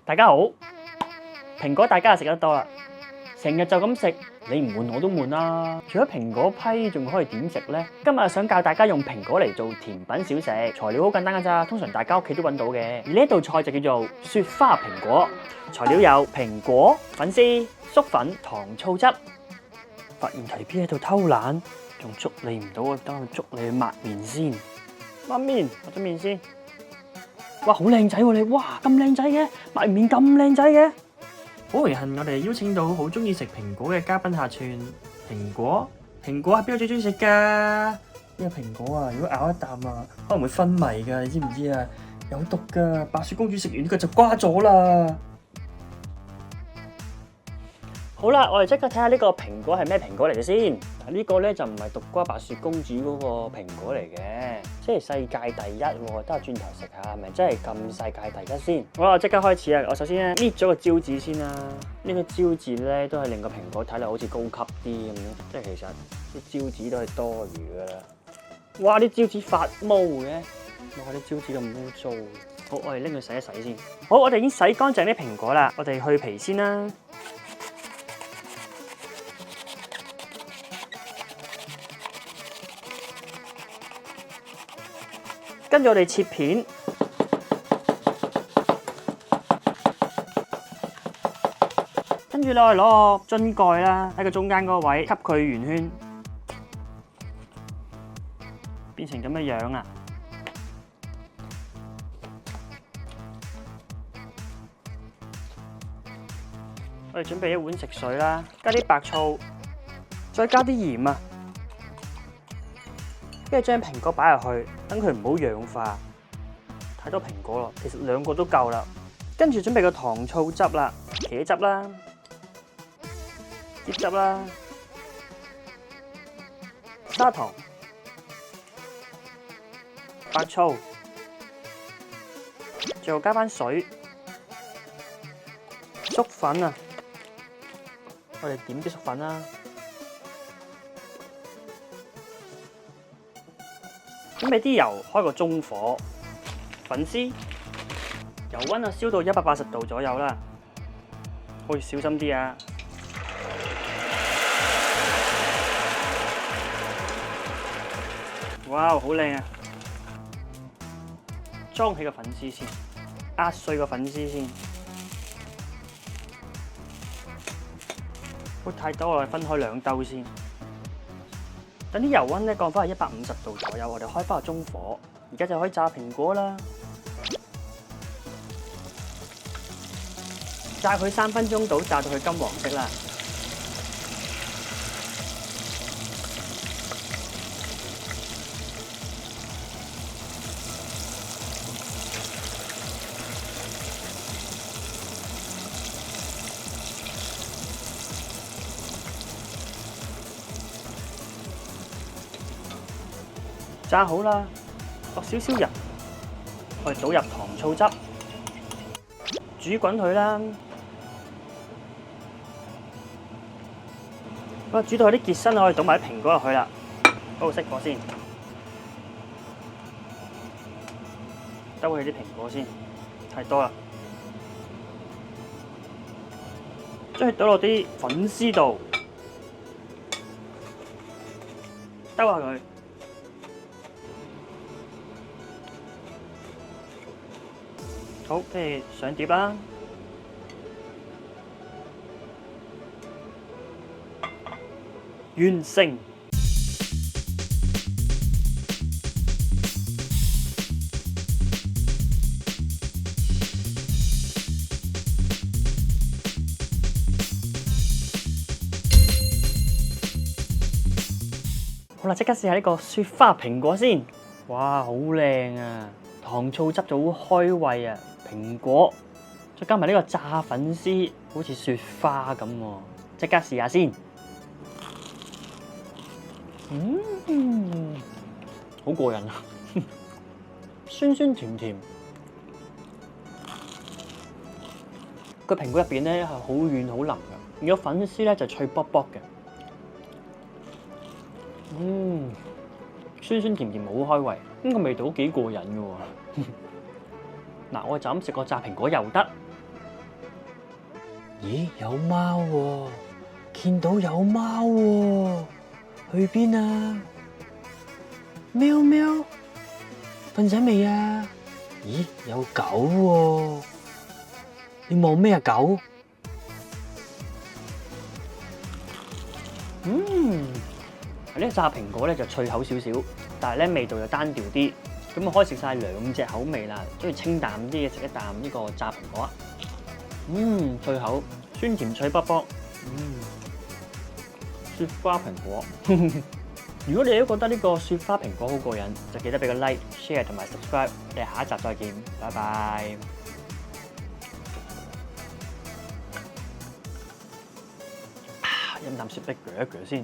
大家好，蘋果大家就食得多啦，成日就咁食，你唔悶我都悶啦。除咗蘋果批，仲可以點食呢？今日想教大家用蘋果嚟做甜品小食，材料好簡單㗎咋，通常大家屋企都揾到嘅。而呢道菜就叫做雪花蘋果，材料有蘋果、粉絲、粟粉、糖、醋汁。發現提 B 喺度偷懶，仲捉你唔到，等我捉你去抹面先。抹面，抹咗面先。哇，好靚仔喎你！哇，咁靚仔嘅，抹完面咁靚仔嘅。好榮幸我哋邀請到好中意食蘋果嘅嘉賓客串。蘋果係邊個最中意食㗎？呢個蘋果啊，如果咬一啖啊，可能會昏迷㗎，你知唔知啊？有毒㗎，白雪公主食完呢個就瓜咗啦。好啦，我哋即刻睇下呢個蘋果係咩蘋果嚟嘅先。呢個咧就唔係毒瓜白雪公主嗰個蘋果嚟嘅，即係世界第一喎。得轉頭食下，係咪真係咁世界第一先？好啦，我即刻開始啊！我首先咧搣咗個招紙先啦。呢個招紙咧都係令個蘋果睇落好似高級啲咁樣，即係其實啲招紙都係多餘噶啦。哇！啲招紙發毛嘅，哇！啲招紙咁污糟。好，我哋拎去洗一洗先。好，我哋已經洗乾淨啲蘋果啦，我哋去皮先啦。跟住我哋切片，跟住咧我哋攞個樽蓋啦，喺個中間嗰個位吸佢圓圈，變成咁嘅樣啊！我哋準備一碗食水啦，加啲白醋，再加啲鹽啊！跟住將蘋果擺入去，等佢唔好氧化。太多蘋果咯，其實2個都夠啦。跟住準備個糖醋汁啦，茄汁啦，椰汁啦，砂糖、白醋，最後加返水、粟粉啊！我哋點啲粟粉啦。準備啲油，開個中火，粉絲，油溫啊燒到180度左右啦，可以小心啲啊！哇，好靚啊！裝起個粉絲先，壓碎個粉絲先，好太多，我哋分開2兜先。等啲油溫咧降翻去150度左右，我哋開翻個中火，而家就可以炸蘋果啦。炸佢3分鐘到，炸到佢金黃色啦。炸好啦，落少少油，我哋倒入糖醋汁，煮滾佢啦。好，煮到佢啲結身，我哋倒埋啲蘋果入去啦。好，熄火先，兜起啲蘋果先，太多啦。將佢倒落啲粉絲度，兜下佢。好，跟住上碟啦。完成。好啦，即刻試下呢個雪花蘋果先。哇，好靚啊！糖醋汁就好開胃啊！蘋果，再加埋呢個炸粉絲，好似雪花咁喎。即刻試下先。好過癮啊！酸酸甜甜，個蘋果入邊咧係好軟好腍嘅，而個粉絲咧就脆卜卜嘅。酸酸甜甜好開胃，咁個味道都幾過癮嘅喎。嗱，我就咁食個炸蘋果又得，咦，有貓喎！見到有貓喎！去邊啊？喵喵，瞓醒未啊？咦，有狗喎！你望咩啊，狗？呢一紮蘋果咧就脆口少少，但係咧味道又單調啲，咁我可以食晒兩隻口味啦。中意清淡啲嘅食一啖呢個炸蘋果，脆口，酸甜脆卜卜，雪花蘋果。如果你都覺得呢個雪花蘋果好過癮，就記得俾個 like、share 同埋 subscribe。我哋下一集再見，拜拜。飲啖雪碧鋸一鋸先。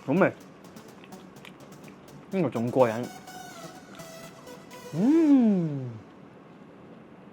好味，呢個仲過癮。